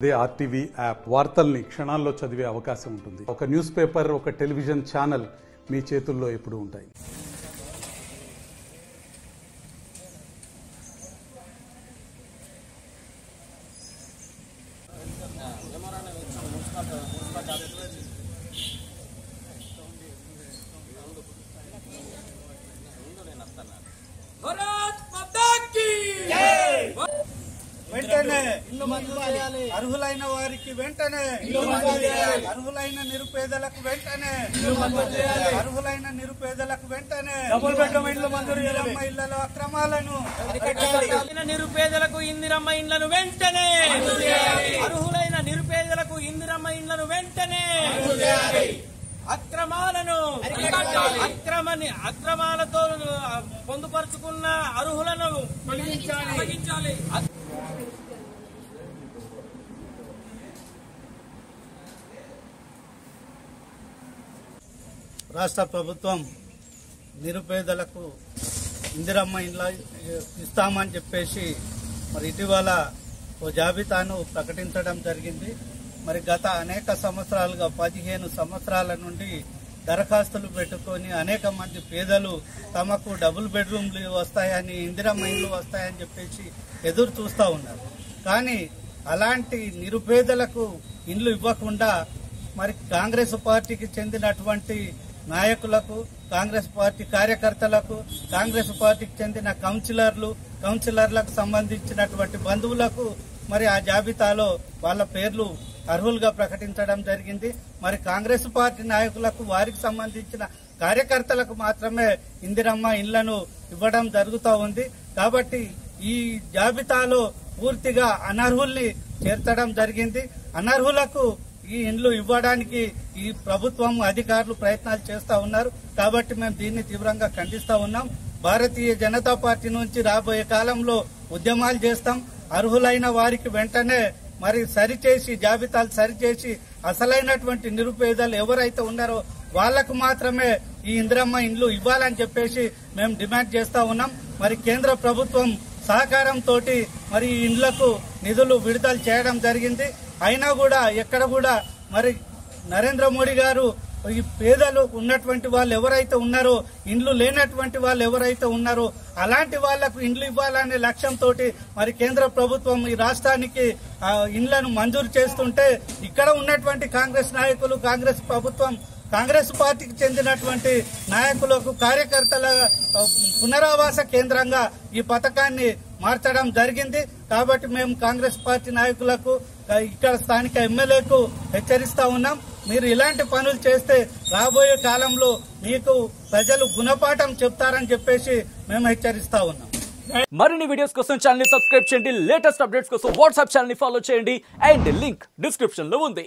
అదే RTV app వార్తల్ని క్షణాల్లో చదివే అవకాశం ఉంటుంది. ఒక న్యూస్ పేపర్, ఒక టెలివిజన్ ఛానల్ మీ చేతుల్లో ఎప్పుడూ ఉంటాయి. వెంటనే అర్హులైన వారికి వెంటనే అర్హులైన నిరుపేదలకు వెంటనే అర్హులైన నిరుపేదలకు వెంటనే డబుల్ బెడ్రూమ్ ఇండ్లు మంజూరు ఇందిరమ్మ ఇళ్లలో అక్రమాలను నిరుపేదలకు ఇందిరమ్మ ఇండ్లను వెంటనే అర్హులైన నిరుపేదలకు ఇందిరమ్మ ఇండ్లను వెంటనే అక్రమాలను అక్రమాలతో పొందుపరుచుకున్న అర్హులను తొలగించాలి. రాష్ట్ర ప్రభుత్వం నిరుపేదలకు ఇందిరమ్మ ఇండ్ల ఇస్తామని చెప్పేసి మరి ఇటీవల ఓ జాబితాను ప్రకటించడం జరిగింది. మరి గత అనేక సంవత్సరాలుగా 15 సంవత్సరాల నుండి దరఖాస్తులు పెట్టుకొని అనేక మంది పేదలు తమకు డబుల్ బెడ్రూమ్లు వస్తాయని, ఇందిరమ్మ ఇండ్లు వస్తాయని చెప్పేసి ఎదురు చూస్తూ ఉన్నారు. కానీ అలాంటి నిరుపేదలకు ఇండ్లు ఇవ్వకుండా మరి కాంగ్రెస్ పార్టీకి చెందినటువంటి నాయకులకు, కాంగ్రెస్ పార్టీ కార్యకర్తలకు, కాంగ్రెస్ పార్టీకి చెందిన కౌన్సిలర్లకు సంబంధించినటువంటి బంధువులకు మరి ఆ జాబితాలో వాళ్ళ పేర్లు అర్హులుగా ప్రకటించడం జరిగింది. మరి కాంగ్రెస్ పార్టీ నాయకులకు, వారికి సంబంధించిన కార్యకర్తలకు మాత్రమే ఇందిరమ్మ ఇండ్లను ఇవ్వడం జరుగుతూ ఉంది. కాబట్టి ఈ జాబితాలో పూర్తిగా అనర్హుల్ని చేర్చడం జరిగింది. అనర్హులకు ఈ ఇండ్లు ఇవ్వడానికి ఈ ప్రభుత్వం అధికారులు ప్రయత్నాలు చేస్తూ ఉన్నారు. కాబట్టి మేము దీన్ని తీవ్రంగా ఖండిస్తూ ఉన్నాం. భారతీయ జనతా పార్టీ నుంచి రాబోయే కాలంలో ఉద్యమాలు చేస్తాం. అర్హులైన వారికి వెంటనే మరి జాబితాలు సరిచేసి అసలైనటువంటి నిరుపేదలు ఎవరైతే ఉన్నారో వాళ్లకు మాత్రమే ఈ ఇందిరమ్మ ఇండ్లు ఇవ్వాలని చెప్పేసి మేము డిమాండ్ చేస్తా ఉన్నాం. మరి కేంద్ర ప్రభుత్వం సహకారంతో మరి ఈ ఇండ్లకు నిధులు విడుదల చేయడం జరిగింది. అయినా కూడా ఎక్కడ కూడా మరి నరేంద్ర మోడీ గారు ఈ పేదలు ఉన్నటువంటి వాళ్ళు ఎవరైతే ఉన్నారో, ఇండ్లు లేనటువంటి వాళ్ళు ఎవరైతే ఉన్నారో అలాంటి వాళ్లకు ఇండ్లు ఇవ్వాలనే లక్ష్యంతో మరి కేంద్ర ప్రభుత్వం ఈ రాష్ట్రానికి ఇండ్లను మంజూరు చేస్తుంటే ఇక్కడ ఉన్నటువంటి కాంగ్రెస్ నాయకులు, కాంగ్రెస్ ప్రభుత్వం, కాంగ్రెస్ పార్టీకి చెందినటువంటి నాయకులకు, కార్యకర్తల పునరావాస కేంద్రంగా ఈ పథకాన్ని మార్చడం జరిగింది. కాబట్టి మేము కాంగ్రెస్ పార్టీ నాయకులకు, ఇక్కడ స్థానిక ఎమ్మెల్యేకు హెచ్చరిస్తా ఉన్నాం. మీరు ఇలాంటి పనులు చేస్తే రాబోయే కాలంలో మీకు ప్రజలు గుణపాఠం చెప్తారని చెప్పేసి మేము హెచ్చరిస్తా ఉన్నాం. మరిన్ని వీడియోస్ కోసం ఛానల్ ని సబ్స్క్రైబ్ చేయండి. లేటెస్ట్ అప్డేట్స్ కోసం వాట్సాప్ ఛానల్ ని ఫాలో చేయండి. అండ్ లింక్ డిస్క్రిప్షన్ లో ఉంది.